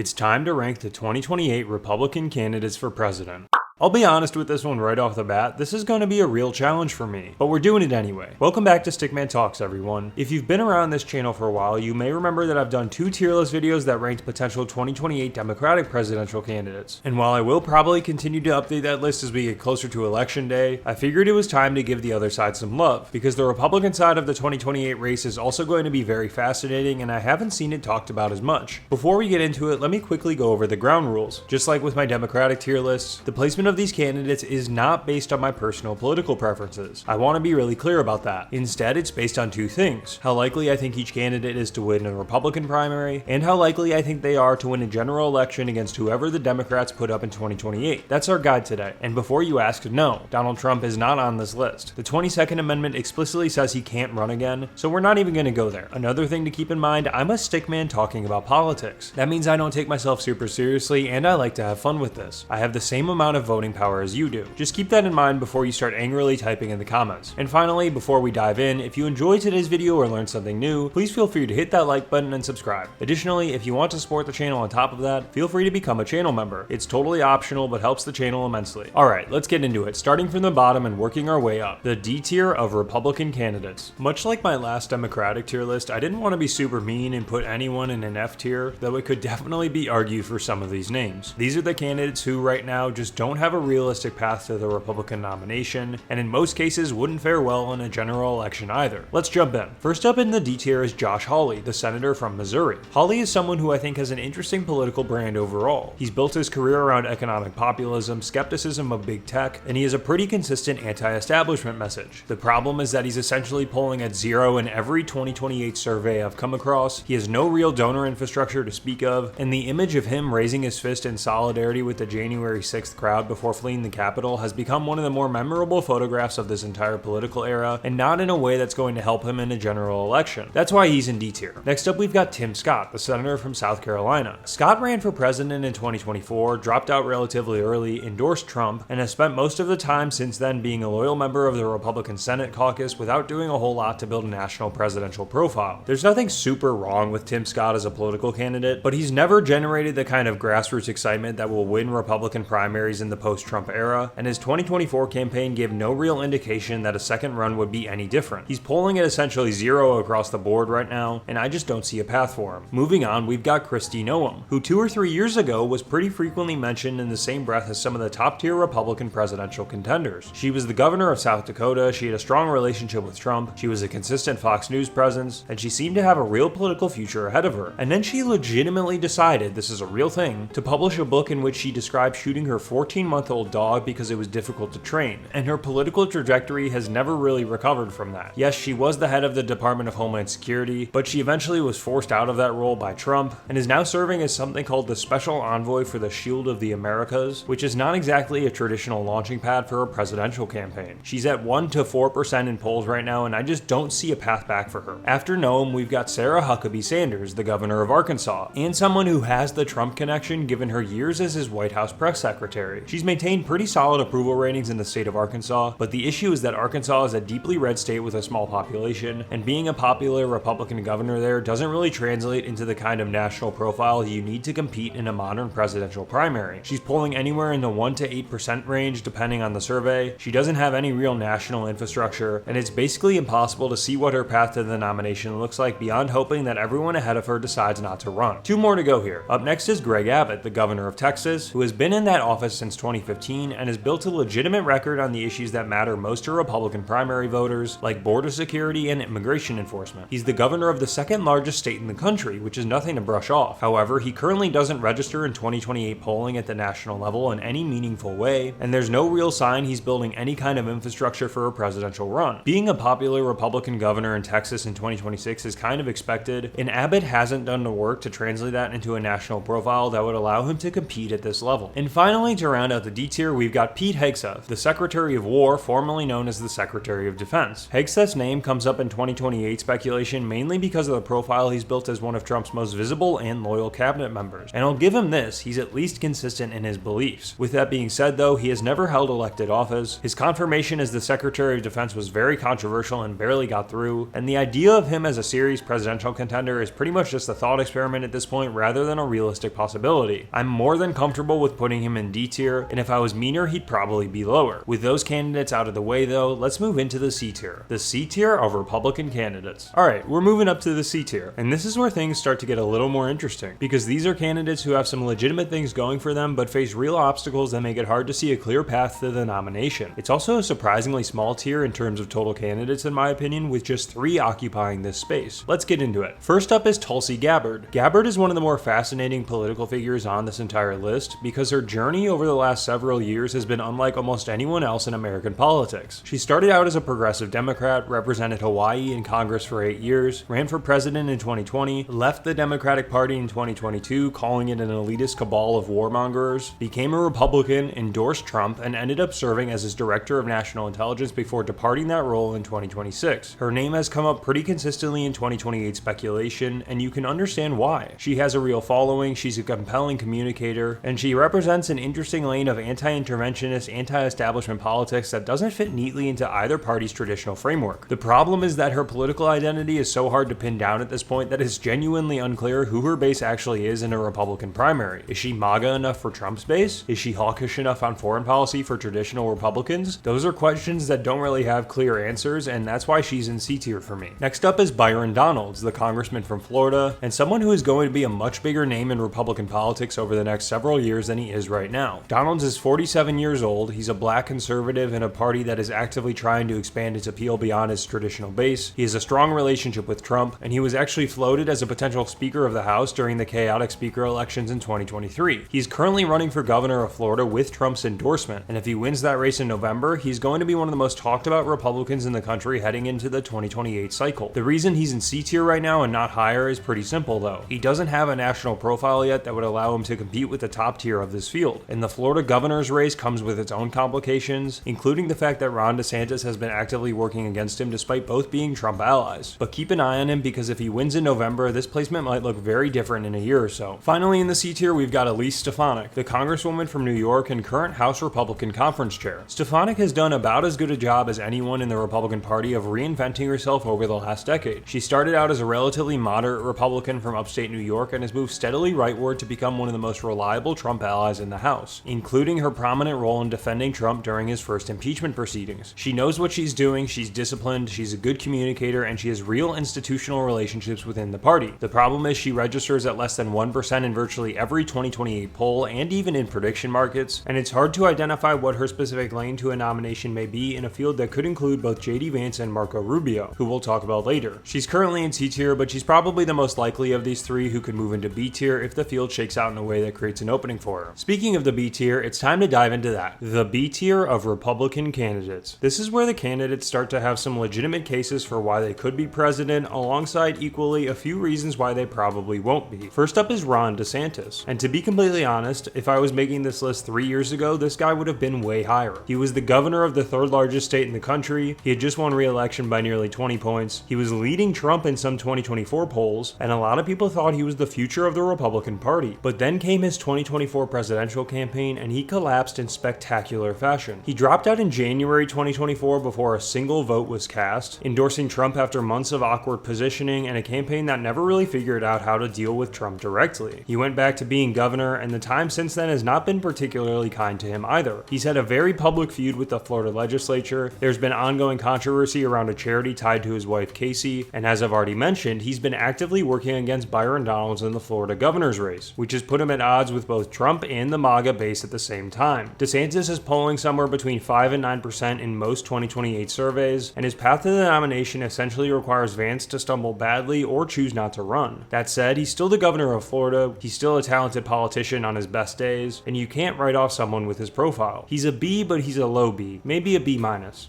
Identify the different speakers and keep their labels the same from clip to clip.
Speaker 1: It's time to rank the 2028 Republican candidates for president. I'll be honest with this one right off the bat, this is going to be a real challenge for me, but we're doing it anyway. Welcome back to Stickman Talks, everyone. If you've been around this channel for a while, you may remember that I've done 2 tier list videos that ranked potential 2028 Democratic presidential candidates. And while I will probably continue to update that list as we get closer to election day, I figured it was time to give the other side some love, because the Republican side of the 2028 race is also going to be very fascinating, and I haven't seen it talked about as much. Before we get into it, let me quickly go over the ground rules. Just like with my Democratic tier lists, the placement of these candidates is not based on my personal political preferences. I want to be really clear about that. Instead, it's based on 2 things: how likely I think each candidate is to win a Republican primary, and how likely I think they are to win a general election against whoever the Democrats put up in 2028. That's our guide today. And before you ask, no, Donald Trump is not on this list. The 22nd Amendment explicitly says he can't run again, so we're not even going to go there. Another thing to keep in mind, I'm a stickman talking about politics. That means I don't take myself super seriously, and I like to have fun with this. I have the same amount of voting power as you do. Just keep that in mind before you start angrily typing in the comments. And finally, before we dive in, if you enjoyed today's video or learned something new, please feel free to hit that like button and subscribe. Additionally, if you want to support the channel on top of that, feel free to become a channel member. It's totally optional, but helps the channel immensely. Alright, let's get into it, starting from the bottom and working our way up. The D tier of Republican candidates. Much like my last Democratic tier list, I didn't want to be super mean and put anyone in an F tier, though it could definitely be argued for some of these names. These are the candidates who right now just don't have a realistic path to the Republican nomination, and in most cases wouldn't fare well in a general election either. Let's jump in. First up in the D tier is Josh Hawley, the senator from Missouri. Hawley is someone who I think has an interesting political brand overall. He's built his career around economic populism, skepticism of big tech, and he has a pretty consistent anti-establishment message. The problem is that he's essentially polling at 0 in every 2028 survey I've come across. He has no real donor infrastructure to speak of, and the image of him raising his fist in solidarity with the January 6th crowd before fleeing the Capitol has become one of the more memorable photographs of this entire political era, and not in a way that's going to help him in a general election. That's why he's in D tier. Next up, we've got Tim Scott, the senator from South Carolina. Scott ran for president in 2024, dropped out relatively early, endorsed Trump, and has spent most of the time since then being a loyal member of the Republican Senate caucus without doing a whole lot to build a national presidential profile. There's nothing super wrong with Tim Scott as a political candidate, but he's never generated the kind of grassroots excitement that will win Republican primaries in the post-Trump era, and his 2024 campaign gave no real indication that a second run would be any different. He's polling at essentially 0 across the board right now, and I just don't see a path for him. Moving on, we've got Kristi Noem, who 2 or 3 years ago was pretty frequently mentioned in the same breath as some of the top tier Republican presidential contenders. She was the governor of South Dakota, she had a strong relationship with Trump, she was a consistent Fox News presence, and she seemed to have a real political future ahead of her. And then she legitimately decided, this is a real thing, to publish a book in which she described shooting her 14-month-old dog because it was difficult to train, and her political trajectory has never really recovered from that. Yes, she was the head of the Department of Homeland Security, but she eventually was forced out of that role by Trump, and is now serving as something called the Special Envoy for the Shield of the Americas, which is not exactly a traditional launching pad for a presidential campaign. She's at 1 to 4% in polls right now, and I just don't see a path back for her. After Noem, we've got Sarah Huckabee Sanders, the governor of Arkansas, and someone who has the Trump connection given her years as his White House press secretary. She's maintained pretty solid approval ratings in the state of Arkansas, but the issue is that Arkansas is a deeply red state with a small population, and being a popular Republican governor there doesn't really translate into the kind of national profile you need to compete in a modern presidential primary. She's polling anywhere in the 1 to 8% range depending on the survey. She doesn't have any real national infrastructure, and it's basically impossible to see what her path to the nomination looks like beyond hoping that everyone ahead of her decides not to run. 2 more to go here. Up next is Greg Abbott, the governor of Texas, who has been in that office since 2015 and has built a legitimate record on the issues that matter most to Republican primary voters, like border security and immigration enforcement. He's the governor of the 2nd largest state in the country, which is nothing to brush off. However, he currently doesn't register in 2028 polling at the national level in any meaningful way, and there's no real sign he's building any kind of infrastructure for a presidential run. Being a popular Republican governor in Texas in 2026 is kind of expected, and Abbott hasn't done the work to translate that into a national profile that would allow him to compete at this level. And finally, to round out at the D tier, we've got Pete Hegseth, the Secretary of War, formerly known as the Secretary of Defense. Hegseth's name comes up in 2028 speculation mainly because of the profile he's built as one of Trump's most visible and loyal cabinet members. And I'll give him this, he's at least consistent in his beliefs. With that being said though, he has never held elected office. His confirmation as the Secretary of Defense was very controversial and barely got through, and the idea of him as a serious presidential contender is pretty much just a thought experiment at this point rather than a realistic possibility. I'm more than comfortable with putting him in D tier, and if I was meaner, he'd probably be lower. With those candidates out of the way though, let's move into the C tier. The C tier of Republican candidates. Alright, we're moving up to the C tier, and this is where things start to get a little more interesting, because these are candidates who have some legitimate things going for them but face real obstacles that make it hard to see a clear path to the nomination. It's also a surprisingly small tier in terms of total candidates in my opinion, with just 3 occupying this space. Let's get into it. First up is Tulsi Gabbard. Gabbard is one of the more fascinating political figures on this entire list because her journey over the last several years has been unlike almost anyone else in American politics. She started out as a progressive Democrat, represented Hawaii in Congress for 8 years, ran for president in 2020, left the Democratic Party in 2022, calling it an elitist cabal of warmongers, became a Republican, endorsed Trump, and ended up serving as his Director of National Intelligence before departing that role in 2026. Her name has come up pretty consistently in 2028 speculation, and you can understand why. She has a real following, she's a compelling communicator, and she represents an interesting lane of anti-interventionist, anti-establishment politics that doesn't fit neatly into either party's traditional framework. The problem is that her political identity is so hard to pin down at this point that it's genuinely unclear who her base actually is in a Republican primary. Is she MAGA enough for Trump's base? Is she hawkish enough on foreign policy for traditional Republicans? Those are questions that don't really have clear answers, and that's why she's in C tier for me. Next up is Byron Donalds, the congressman from Florida, and someone who is going to be a much bigger name in Republican politics over the next several years than he is right now. Donalds is 47 years old, he's a black conservative in a party that is actively trying to expand its appeal beyond its traditional base. He has a strong relationship with Trump, and he was actually floated as a potential Speaker of the House during the chaotic Speaker elections in 2023. He's currently running for governor of Florida with Trump's endorsement, and if he wins that race in November, he's going to be one of the most talked about Republicans in the country heading into the 2028 cycle. The reason he's in C tier right now and not higher is pretty simple though. He doesn't have a national profile yet that would allow him to compete with the top tier of this field, and the Florida governor's race comes with its own complications, including the fact that Ron DeSantis has been actively working against him despite both being Trump allies. But keep an eye on him because if he wins in November, this placement might look very different in a year or so. Finally in the C tier, we've got Elise Stefanik, the congresswoman from New York and current House Republican Conference Chair. Stefanik has done about as good a job as anyone in the Republican Party of reinventing herself over the last decade. She started out as a relatively moderate Republican from upstate New York and has moved steadily rightward to become one of the most reliable Trump allies in the House, including her prominent role in defending Trump during his first impeachment proceedings. She knows what she's doing, she's disciplined, she's a good communicator, and she has real institutional relationships within the party. The problem is she registers at less than 1% in virtually every 2028 poll and even in prediction markets, and it's hard to identify what her specific lane to a nomination may be in a field that could include both JD Vance and Marco Rubio, who we'll talk about later. She's currently in C tier, but she's probably the most likely of these three who could move into B tier if the field shakes out in a way that creates an opening for her. Speaking of the B tier, it's time to dive into that. The B tier of Republican candidates. This is where the candidates start to have some legitimate cases for why they could be president, alongside equally a few reasons why they probably won't be. First up is Ron DeSantis, and to be completely honest, if I was making this list 3 years ago, this guy would have been way higher. He was the governor of the third largest state in the country, he had just won re-election by nearly 20 points, he was leading Trump in some 2024 polls, and a lot of people thought he was the future of the Republican Party. But then came his 2024 presidential campaign and he collapsed in spectacular fashion. He dropped out in January 2024 before a single vote was cast, endorsing Trump after months of awkward positioning and a campaign that never really figured out how to deal with Trump directly. He went back to being governor, and the time since then has not been particularly kind to him either. He's had a very public feud with the Florida legislature, there's been ongoing controversy around a charity tied to his wife Casey, and as I've already mentioned, he's been actively working against Byron Donalds in the Florida governor's race, which has put him at odds with both Trump and the MAGA base at the same time. DeSantis is polling somewhere between 5 and 9% in most 2028 surveys, and his path to the nomination essentially requires Vance to stumble badly or choose not to run. That said, he's still the governor of Florida, he's still a talented politician on his best days, and you can't write off someone with his profile. He's a B, but he's a low B, maybe a B-.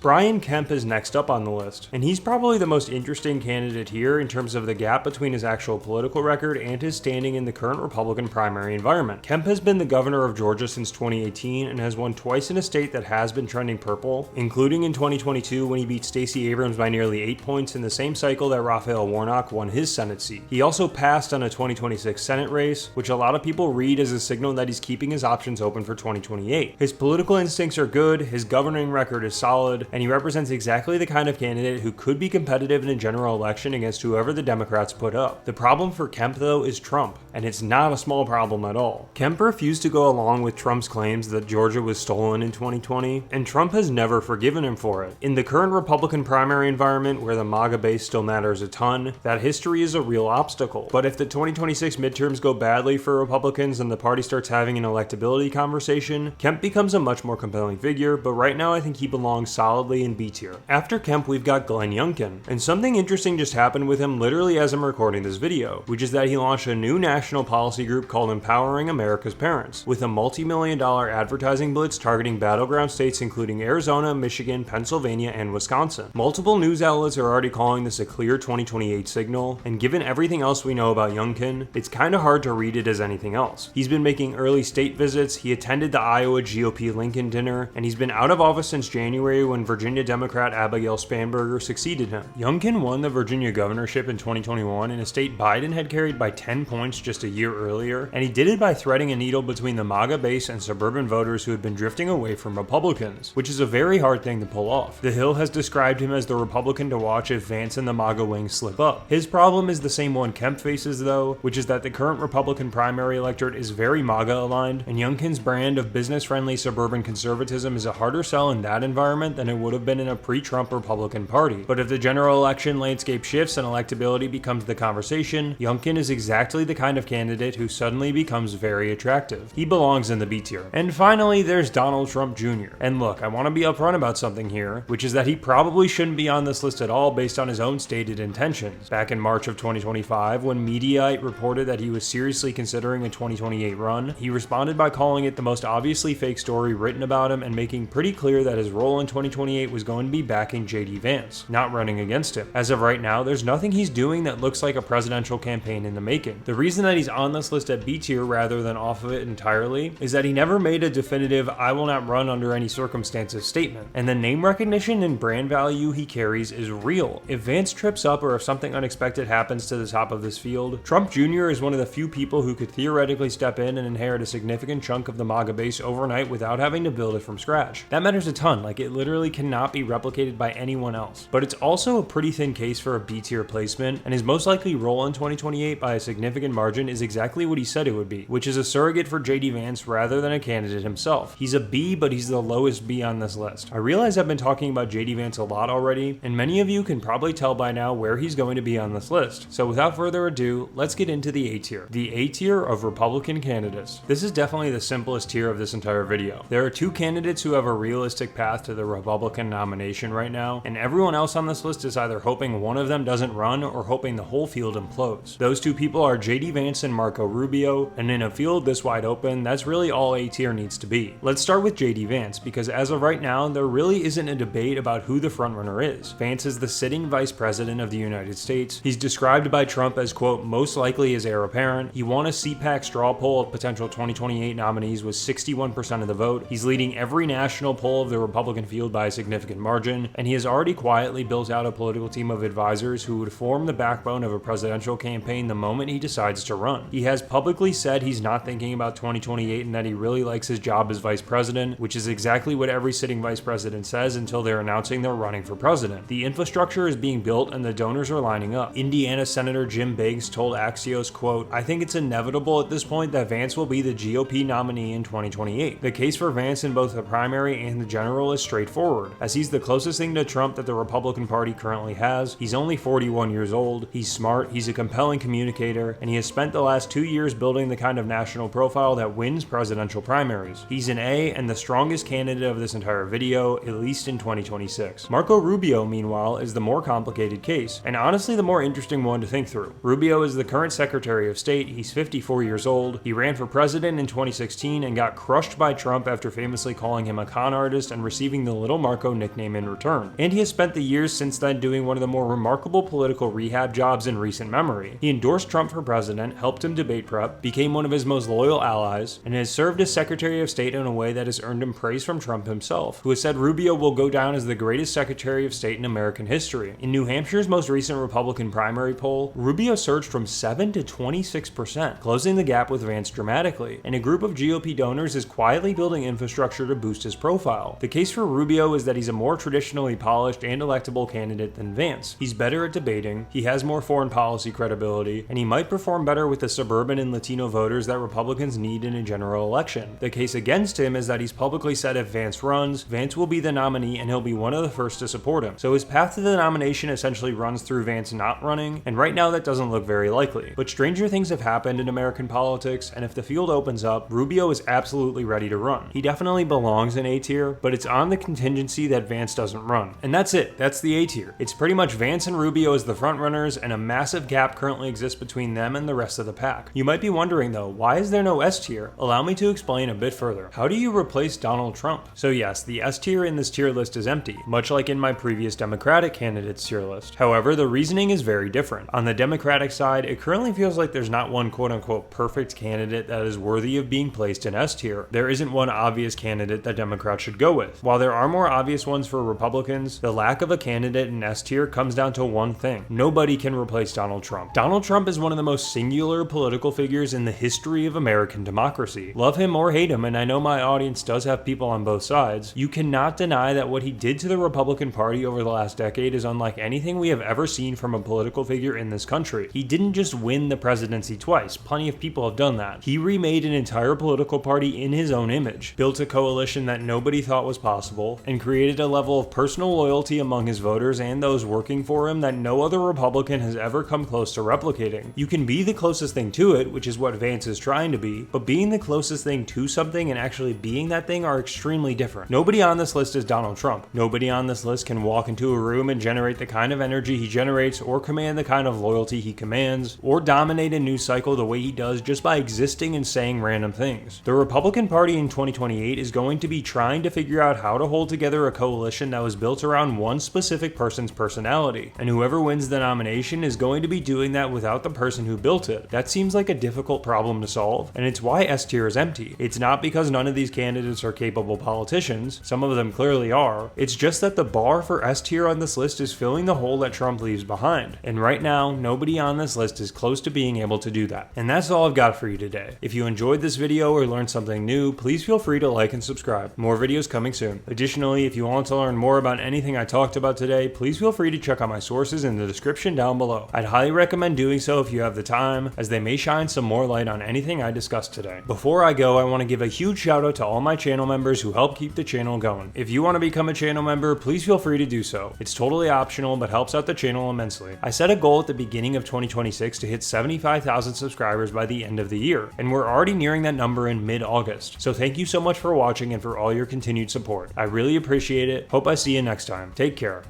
Speaker 1: Brian Kemp is next up on the list, and he's probably the most interesting candidate here in terms of the gap between his actual political record and his standing in the current Republican primary environment. Kemp has been the governor of Georgia since 2018 and has won twice in a state that has been trending purple, including in 2022 when he beat Stacey Abrams by nearly 8 points in the same cycle that Raphael Warnock won his Senate seat. He also passed on a 2026 Senate race, which a lot of people read as a signal that he's keeping his options open for 2028. His political instincts are good, his governing record is solid, and he represents exactly the kind of candidate who could be competitive in a general election against whoever the Democrats put up. The problem for Kemp, though, is Trump, and it's not a small problem at all. Kemp refused to go along with Trump's claims that Georgia was stolen in 2020, and Trump has never forgiven him for it. In the current Republican primary environment, where the MAGA base still matters a ton, that history is a real obstacle. But if the 2026 midterms go badly for Republicans and the party starts having an electability conversation, Kemp becomes a much more compelling figure, but right now I think he belongs solidly in B tier. After Kemp, we've got Glenn Youngkin, and something interesting just happened with him literally as I'm recording this video, which is that he launched a new national policy group called Empowering America's Parents, with a multi-million-dollar advertising blitz targeting battleground states including Arizona, Michigan, Pennsylvania, and Wisconsin. Multiple news outlets are already calling this a clear 2028 signal, and given everything else we know about Youngkin, it's kinda hard to read it as anything else. He's been making early state visits, he attended the Iowa GOP Lincoln dinner, and he's been out of office since January when Virginia Democrat Abigail Spanberger succeeded him. Youngkin won the Virginia governorship in 2021 in a state Biden had carried by 10 points just a year earlier, and he did it by threading a needle between the MAGA base and suburban voters who had been drifting away from Republicans, which is a very hard thing to pull off. The Hill has described him as the Republican to watch if Vance and the MAGA wing slip up. His problem is the same one Kemp faces though, which is that the current Republican primary electorate is very MAGA aligned, and Youngkin's brand of business-friendly suburban conservatism is a harder sell in that environment than it would have been in a pre-Trump Republican Party. But if the general election landscape shifts and electability becomes the conversation, Youngkin is exactly the kind of candidate who suddenly becomes very attractive. He belongs in the B tier. And finally, there's Donald Trump Jr. And look, I want to be upfront about something here, which is that he probably shouldn't be on this list at all based on his own stated intentions. Back in March of 2025, when Mediaite reported that he was seriously considering a 2028 run, he responded by calling it the most obviously fake story written about him and making pretty clear that his role in 2028 was going to be backing JD Vance, not running against him. As of right now, there's nothing he's doing that looks like a presidential campaign in the making. The reason that he's on this list at B tier rather than off of it entirely is that he never made a definitive "I will not run under any circumstances" statement, and the name recognition and brand value he carries is real. If Vance trips up or if something unexpected happens to the top of this field, Trump Jr. is one of the few people who could theoretically step in and inherit a significant chunk of the MAGA base overnight without having to build it from scratch. That matters a ton, like it literally cannot be replicated by anyone else. But it's also a pretty thin case for a B tier placement, and his most likely role in 2028 by a significant margin is exactly what he said it would be, which is a surrogate for JD Vance rather than a candidate himself. He's a B, but he's the lowest B on this list. I realize I've been talking about JD Vance a lot already, and many of you can probably tell by now where he's going to be on this list. So without further ado, let's get into the A tier. The A tier of Republican candidates. This is definitely the simplest tier of this entire video. There are two candidates who have a realistic path to the Republican nomination right now, and everyone else on this list is either hoping one of them doesn't run or hoping the whole field implodes. Those two people are JD Vance and Marco Rubio, and in a field this wide open, that's really all A tier needs to be. Let's start with JD Vance, because as of right now, there really isn't a debate about who the frontrunner is. Vance is the sitting vice president of the United States. He's described by Trump as, quote, most likely his heir apparent. He won a CPAC straw poll of potential 2028 nominees with 61% of the vote. He's leading every national poll of the Republican field by a significant margin, and he has already quietly built out a political team of advisors who would form the backbone of a presidential campaign the moment he decides to run. He has publicly said he's not thinking about 2028 and that he really likes his job as vice president, which is exactly what every sitting vice president says until they're announcing they're running for president. The infrastructure is being built and the donors are lining up. Indiana Senator Jim Biggs told Axios, quote, I think it's inevitable at this point that Vance will be the GOP nominee in 2028. The case for Vance in both the primary and the general is straightforward, as he's the closest thing to Trump that the Republican Party currently has. He's only 41 years old, he's smart, he's a compelling communicator, and he has spent the last 2 years building the kind of national profile that wins presidential primaries. He's an A and the strongest candidate of this entire video, at least in 2026. Marco Rubio, meanwhile, is the more complicated case, and honestly the more interesting one to think through. Rubio is the current Secretary of State, he's 54 years old, he ran for president in 2016 and got crushed by Trump after famously calling him a con artist and receiving the Little Marco nickname in return. And he has spent the years since then doing one of the more remarkable political rehab jobs in recent memory. He endorsed Trump for president, helped him debate prep, became one of his most loyal allies, and has served served as Secretary of State in a way that has earned him praise from Trump himself, who has said Rubio will go down as the greatest Secretary of State in American history. In New Hampshire's most recent Republican primary poll, Rubio surged from 7 to 26%, closing the gap with Vance dramatically, and a group of GOP donors is quietly building infrastructure to boost his profile. The case for Rubio is that he's a more traditionally polished and electable candidate than Vance. He's better at debating, he has more foreign policy credibility, and he might perform better with the suburban and Latino voters that Republicans need in a general election. The case against him is that he's publicly said if Vance runs, Vance will be the nominee and he'll be one of the first to support him. So his path to the nomination essentially runs through Vance not running, and right now that doesn't look very likely. But stranger things have happened in American politics, and if the field opens up, Rubio is absolutely ready to run. He definitely belongs in A tier, but it's on the contingency that Vance doesn't run. And that's it. That's the A tier. It's pretty much Vance and Rubio as the front runners, and a massive gap currently exists between them and the rest of the pack. You might be wondering though, why is there no S tier? Allow me to explain a bit further. How do you replace Donald Trump? So yes, the S tier in this tier list is empty, much like in my previous Democratic candidates tier list. However, the reasoning is very different. On the Democratic side, it currently feels like there's not one quote-unquote perfect candidate that is worthy of being placed in S tier. There isn't one obvious candidate that Democrats should go with. While there are more obvious ones for Republicans, the lack of a candidate in S tier comes down to one thing. Nobody can replace Donald Trump. Donald Trump is one of the most singular political figures in the history of American democracy. Love him or hate him, and I know my audience does have people on both sides, you cannot deny that what he did to the Republican Party over the last decade is unlike anything we have ever seen from a political figure in this country. He didn't just win the presidency twice, plenty of people have done that. He remade an entire political party in his own image, built a coalition that nobody thought was possible, and created a level of personal loyalty among his voters and those working for him that no other Republican has ever come close to replicating. You can be the closest thing to it, which is what Vance is trying to be, but being the closest thing to something and actually being that thing are extremely different. Nobody on this list is Donald Trump. Nobody on this list can walk into a room and generate the kind of energy he generates, or command the kind of loyalty he commands, or dominate a news cycle the way he does just by existing and saying random things. The Republican Party in 2028 is going to be trying to figure out how to hold together a coalition that was built around one specific person's personality, and whoever wins the nomination is going to be doing that without the person who built it. That seems like a difficult problem to solve, and it's why S tier is empty. It's not because none of these candidates are capable politicians, some of them clearly are, it's just that the bar for S tier on this list is filling the hole that Trump leaves behind, and right now, nobody on this list is close to being able to do that. And that's all I've got for you today. If you enjoyed this video or learned something new, please feel free to like and subscribe. More videos coming soon. Additionally, if you want to learn more about anything I talked about today, please feel free to check out my sources in the description down below. I'd highly recommend doing so if you have the time, as they may shine some more light on anything I discussed today. Before I go, I want to give a huge shout out to all my channel members who help keep the channel going. If you want to become a channel member, please feel free to do so. It's totally optional, but helps out the channel immensely. I set a goal at the beginning of 2026 to hit 75,000 subscribers by the end of the year, and we're already nearing that number in mid-August. So thank you so much for watching and for all your continued support. I really appreciate it. Hope I see you next time. Take care.